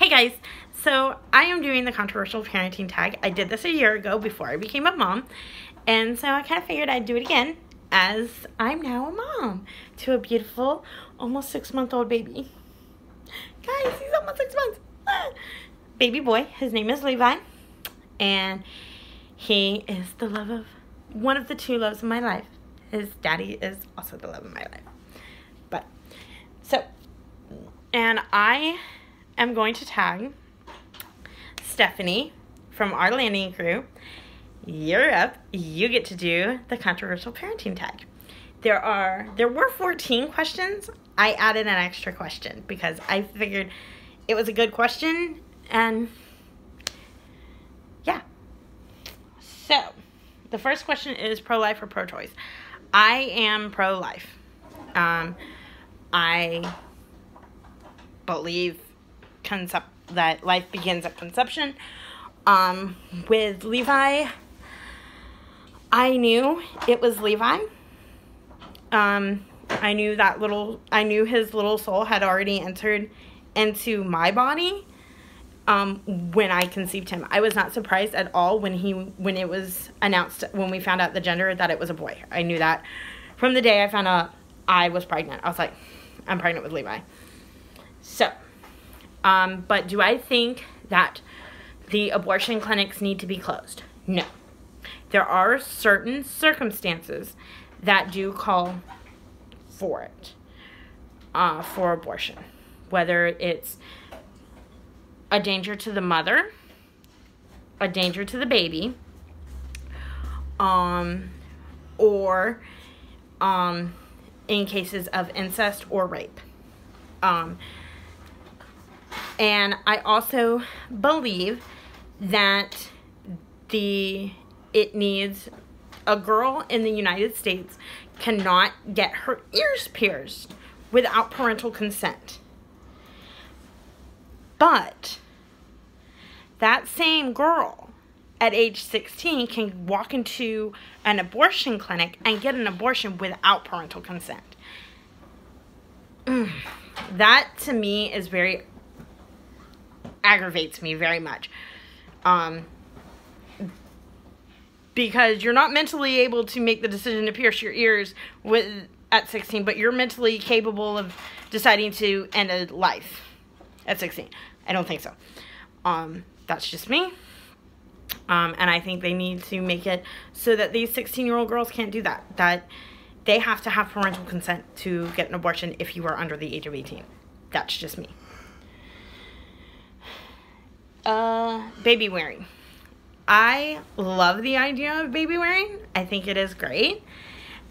Hey guys, so I am doing the controversial parenting tag. I did this a year ago before I became a mom, and so I kind of figured I'd do it again as I'm now a mom to a beautiful, almost 6-month-old baby. Guys, he's almost 6 months. Baby boy, his name is Levi, and he is the love of, one of the two loves of my life. His daddy is also the love of my life. And I am going to tag Stephanie from our landing crew. You're up. You get to do the controversial parenting tag. There were 14 questions. I added an extra question because I figured it was a good question, and yeah. So, the first question is pro-life or pro-choice. I am pro-life. I believe that life begins at conception. With Levi, I knew it was Levi. I knew his little soul had already entered into my body when I conceived him. I was not surprised at all when it was announced, when we found out the gender, that it was a boy. I knew that from the day I found out I was pregnant. I was like, I'm pregnant with Levi. So, but do I think that the abortion clinics need to be closed? No. There are certain circumstances that do call for it, for abortion. Whether it's a danger to the mother, a danger to the baby, or in cases of incest or rape. And I also believe that it needs, a girl in the United States cannot get her ears pierced without parental consent. But that same girl at age 16 can walk into an abortion clinic and get an abortion without parental consent. That to me is aggravates me very much. Because you're not mentally able to make the decision to pierce your ears at 16, but you're mentally capable of deciding to end a life at 16. I don't think so. That's just me. And I think they need to make it so that these 16-year-old girls can't do that. That they have to have parental consent to get an abortion if you are under the age of 18. That's just me. Baby wearing. I love the idea of baby wearing. I think it is great.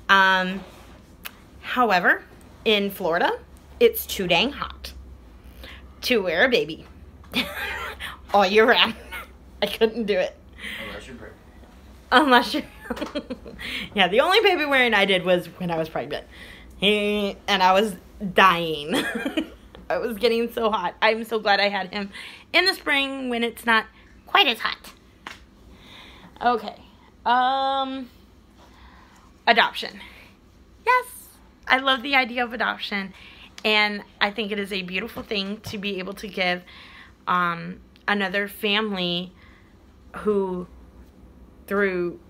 However, in Florida, it's too dang hot to wear a baby all year round. I couldn't do it. Unless you're pregnant. Unless you're... Yeah, the only baby wearing I did was when I was pregnant. And I was dying. I was getting so hot. I'm so glad I had him in the spring when it's not quite as hot. Okay. Adoption. Yes, I love the idea of adoption. And I think it is a beautiful thing to be able to give another family who, through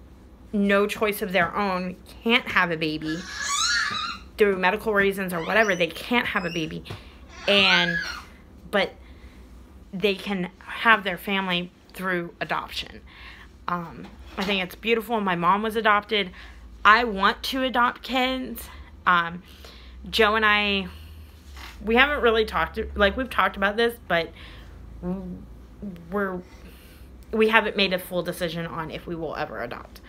no choice of their own, can't have a baby, through medical reasons or whatever, they can't have a baby, but they can have their family through adoption. I think it's beautiful. My mom was adopted. I want to adopt kids. Joe and I, we haven't really we've talked about this, but we haven't made a full decision on if we will ever adopt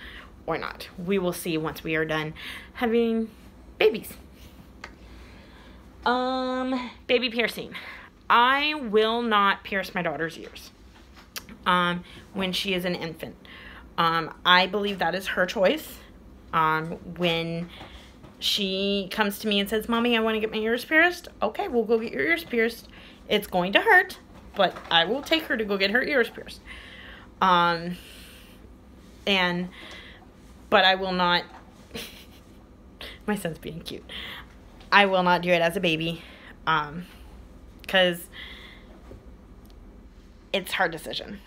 or not. We will see once we are done having babies. Baby piercing. I will not pierce my daughter's ears when she is an infant. I believe that is her choice. When she comes to me and says, "Mommy, I want to get my ears pierced," okay, we'll go get your ears pierced. It's going to hurt, but I will take her to go get her ears pierced. But I will not, my son's being cute. I will not do it as a baby, because it's a hard decision.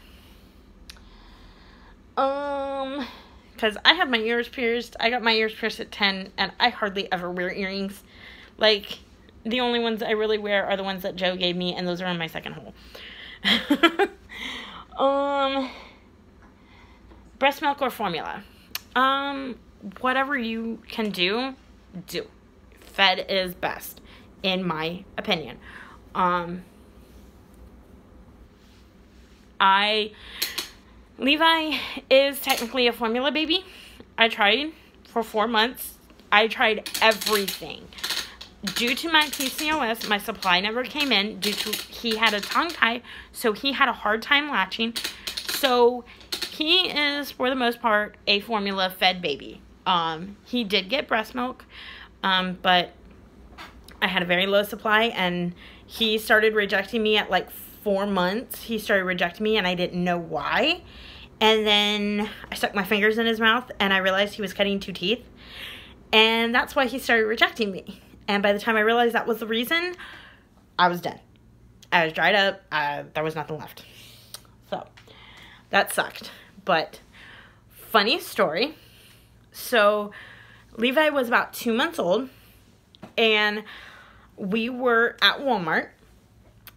Because I have my ears pierced. I got my ears pierced at 10, and I hardly ever wear earrings. Like, the only ones I really wear are the ones that Joe gave me, and those are in my second hole. Breast milk or formula? Whatever you can do. Fed is best, in my opinion. Levi is technically a formula baby. I tried for 4 months. I tried everything. Due to my PCOS, my supply never came in. He had a tongue tie, so he had a hard time latching. So he is, for the most part, a formula fed baby. He did get breast milk, but I had a very low supply, and he started rejecting me at like 4 months. He started rejecting me, and I didn't know why. And then I stuck my fingers in his mouth, and I realized he was cutting 2 teeth. And that's why he started rejecting me. And by the time I realized that was the reason, I was done. I was dried up. There was nothing left. So, that sucked. But, funny story. So, Levi was about 2 months old, and we were at Walmart,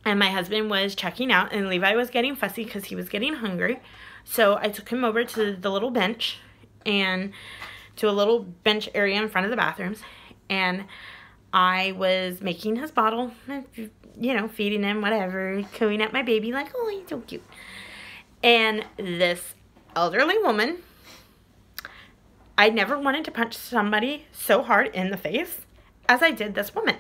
and my husband was checking out, and Levi was getting fussy because he was getting hungry. So I took him over to the little bench, and to a little bench area in front of the bathrooms, and I was making his bottle, you know, feeding him, whatever, cooing at my baby, like, oh, he's so cute. And this elderly woman, I never wanted to punch somebody so hard in the face as I did this woman.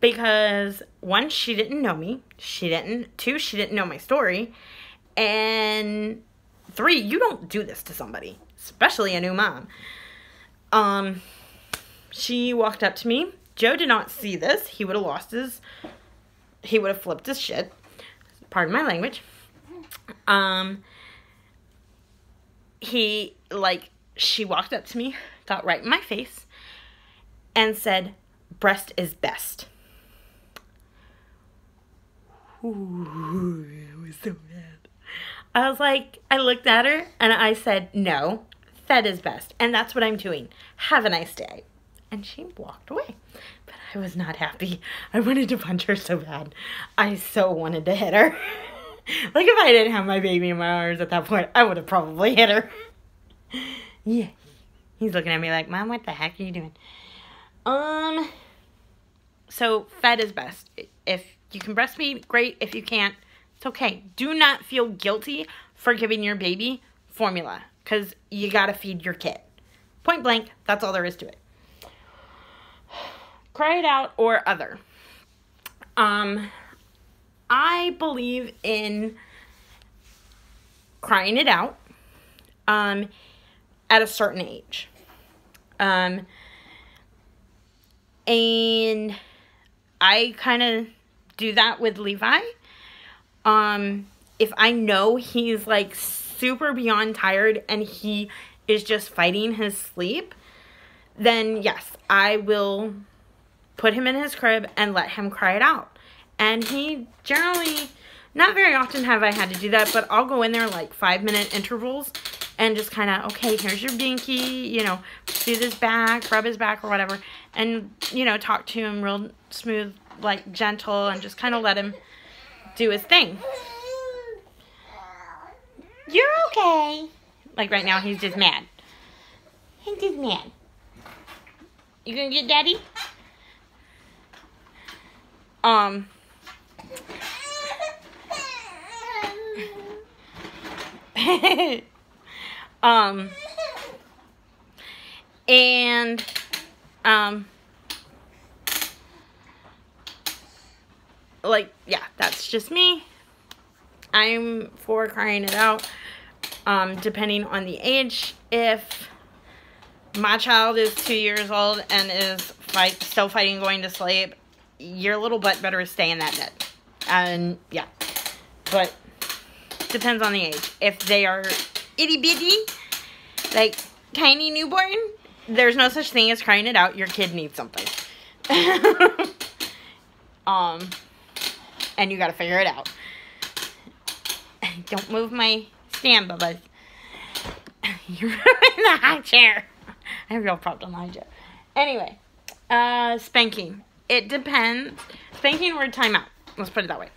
Because, 1, she didn't know me. 2, she didn't know my story. And 3, you don't do this to somebody, especially a new mom. She walked up to me. Joe did not see this. He would have flipped his shit. Pardon my language. She walked up to me, got right in my face, and said, "Breast is best." Ooh, it was so bad. I was like, I looked at her, and I said, no, fed is best. And that's what I'm doing. Have a nice day. And she walked away. But I was not happy. I wanted to punch her so bad. I so wanted to hit her. Like, if I didn't have my baby in my arms at that point, I would have probably hit her. Yeah. He's looking at me like, Mom, what the heck are you doing? So, fed is best. If you can breastfeed, great. If you can't, it's okay. Do not feel guilty for giving your baby formula, because you gotta feed your kid. Point blank, that's all there is to it. Cry it out or other. I believe in crying it out at a certain age. And I kind of do that with Levi. If I know he's like super beyond tired and he is just fighting his sleep, then yes, I will put him in his crib and let him cry it out. And he generally, not very often have I had to do that, but I'll go in there like 5-minute intervals and just kind of, okay, here's your binky, you know, soothe his back, rub his back or whatever, and, you know, talk to him real smooth, like gentle, and just kind of let him do his thing. You're okay. Like right now, he's just mad. He's just mad. You gonna get daddy? Like, yeah, that's just me. I'm for crying it out, depending on the age. If my child is 2 years old and is still fighting going to sleep, your little butt better stay in that bed. And, yeah. But, depends on the age. If they are itty-bitty, like, tiny newborn, there's no such thing as crying it out. Your kid needs something. And you gotta figure it out. Don't move my stand, Bubba. You're in the high chair. I have real problem in the high chair. Anyway, spanking. It depends. Spanking or timeout. Let's put it that way.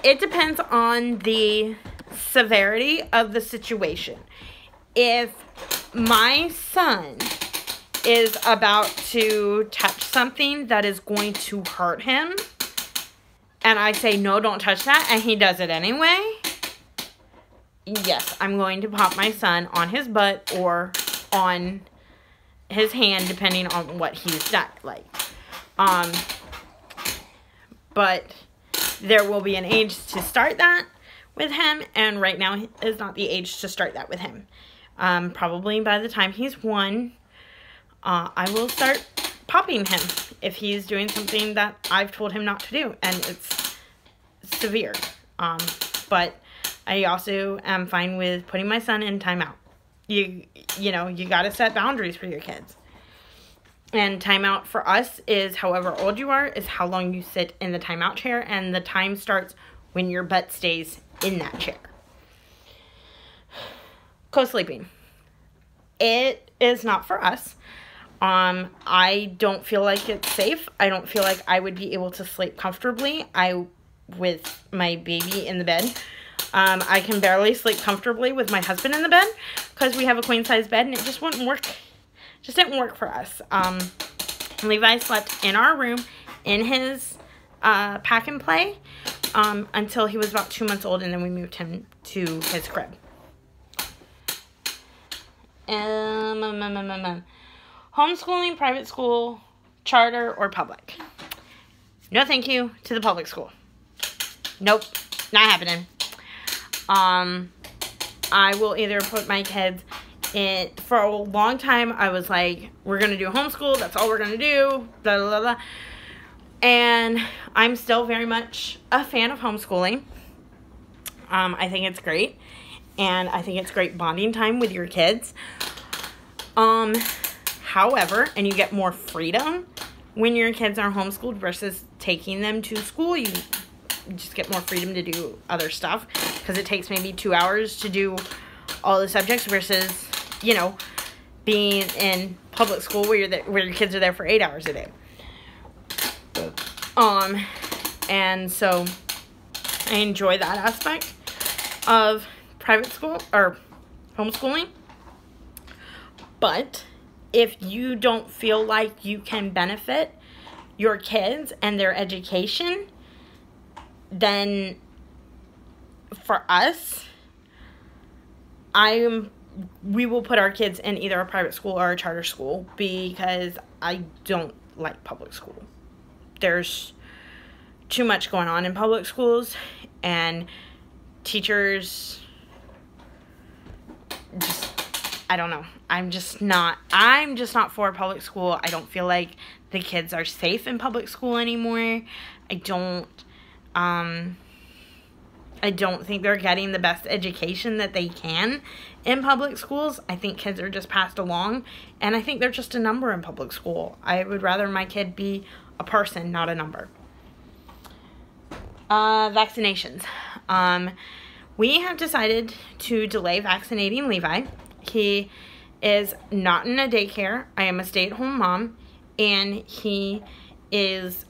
It depends on the severity of the situation. If my son is about to touch something that is going to hurt him, and I say, no, don't touch that, and he does it anyway, yes, I'm going to pop my son on his butt or on his hand, depending on what he's done. But there will be an age to start that with him, and right now is not the age to start that with him. Probably by the time he's 1, I will start popping him if he's doing something that I've told him not to do, and it's severe. But I also am fine with putting my son in timeout. You know, you got to set boundaries for your kids. And timeout for us is however old you are, is how long you sit in the timeout chair, and the time starts when your butt stays in that chair. Co-sleeping. It is not for us. I don't feel like it's safe. I don't feel like I would be able to sleep comfortably with my baby in the bed. I can barely sleep comfortably with my husband in the bed because we have a queen size bed, and it just wouldn't work. Just didn't work for us. Levi slept in our room in his pack and play until he was about 2 months old, and then we moved him to his crib. Homeschooling, private school, charter, or public? No thank you to the public school. Nope, not happening. I will either put my kids in, for a long time I was like, we're going to do homeschool, that's all we're going to do, blah, blah, blah. And I'm still very much a fan of homeschooling. I think it's great. And I think it's great bonding time with your kids. However, and you get more freedom when your kids are homeschooled versus taking them to school. You just get more freedom to do other stuff because it takes maybe 2 hours to do all the subjects versus, you know, being in public school where your kids are there for 8 hours a day. And so I enjoy that aspect of private school or homeschooling. But if you don't feel like you can benefit your kids and their education, then for us, we will put our kids in either a private school or a charter school because I don't like public school. There's too much going on in public schools, and teachers just, I don't know. I'm just not for public school. I don't feel like the kids are safe in public school anymore. I don't think they're getting the best education that they can in public schools. I think kids are just passed along, and I think they're just a number in public school. I would rather my kid be a person, not a number. Vaccinations. We have decided to delay vaccinating Levi. He is not in a daycare. I am a stay-at-home mom, and he is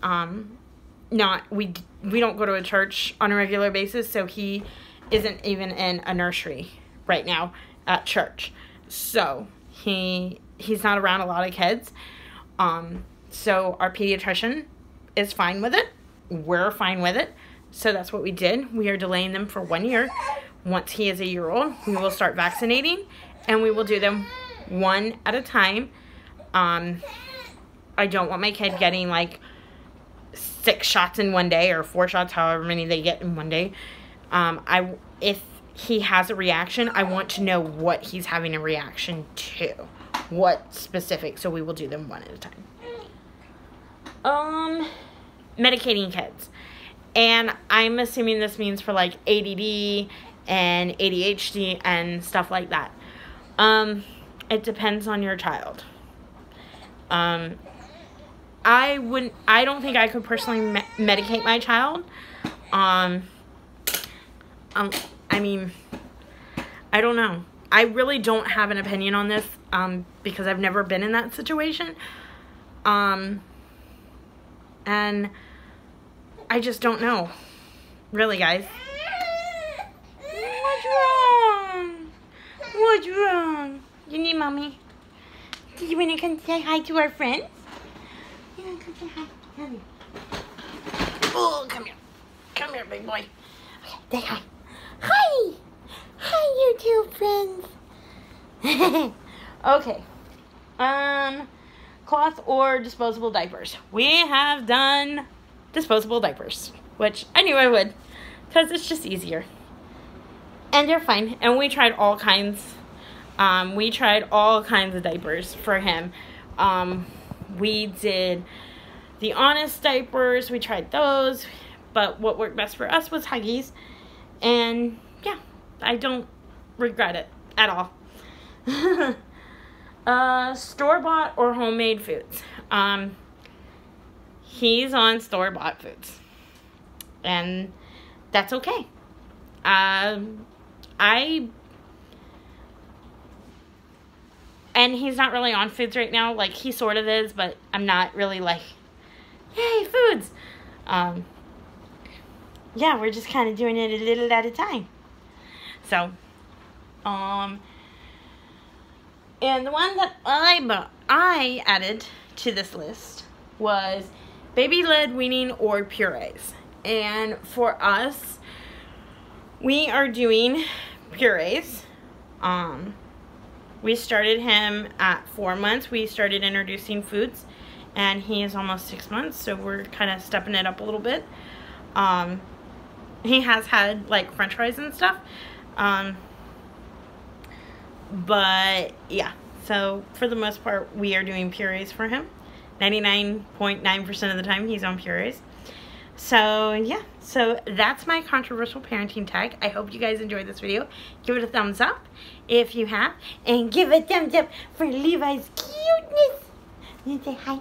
not, we don't go to a church on a regular basis, so he isn't even in a nursery right now at church. So he's not around a lot of kids. So our pediatrician is fine with it. We're fine with it. So that's what we did. We are delaying them for 1 year. Once he is a year old, we will start vaccinating, and we will do them one at a time. I don't want my kid getting like 6 shots in one day or 4 shots, however many they get in one day. If he has a reaction, I want to know what he's having a reaction to. What specific, so we will do them one at a time. Medicating kids. And I'm assuming this means for like ADD and ADHD and stuff like that. It depends on your child. I don't think I could personally medicate my child. I mean, I don't know. I really don't have an opinion on this, because I've never been in that situation. And I just don't know. Really, guys. What's wrong? What's wrong? You need mommy? Do you want to come say hi to our friends? You want to come say hi? Come here. Oh, come here. Come here, big boy. Okay, say hi. Hi! Hi, you two friends. Okay. Cloth or disposable diapers. We have done disposable diapers, which I knew I would, because it's just easier. And they're fine. And we tried all kinds. We tried all kinds of diapers for him. We did the Honest diapers. We tried those. But what worked best for us was Huggies. And yeah, I don't regret it at all. Store-bought or homemade foods. He's on store-bought foods. And that's okay. And he's not really on foods right now. Like, he sort of is, but I'm not really like, yay, foods. Yeah, we're just kind of doing it a little at a time. So, and the one that I added to this list was baby-led weaning or purees. And for us, we are doing purees. We started him at 4 months. We started introducing foods, and he is almost 6 months, so we're kind of stepping it up a little bit. He has had like french fries and stuff, but yeah, so for the most part we are doing purees for him. 99.9% of the time he's on purees. So yeah, so that's my controversial parenting tag. I hope you guys enjoyed this video. Give it a thumbs up if you have, and give a thumbs up for Levi's cuteness. You say hi.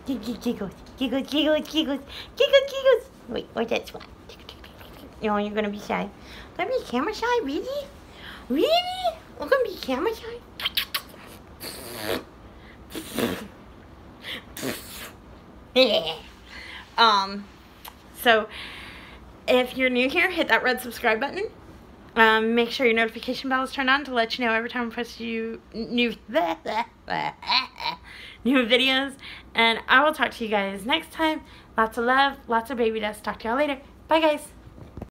Giggles, giggles, giggles, giggles, giggles, giggles. Wait, what's that spot? No, you're gonna be shy. Gonna be camera shy? Really? Really? We're gonna be camera shy? So if you're new here, hit that red subscribe button. Make sure your notification bell is turned on to let you know every time I post new videos. And I will talk to you guys next time. Lots of love, lots of baby dust. Talk to y'all later. Bye, guys.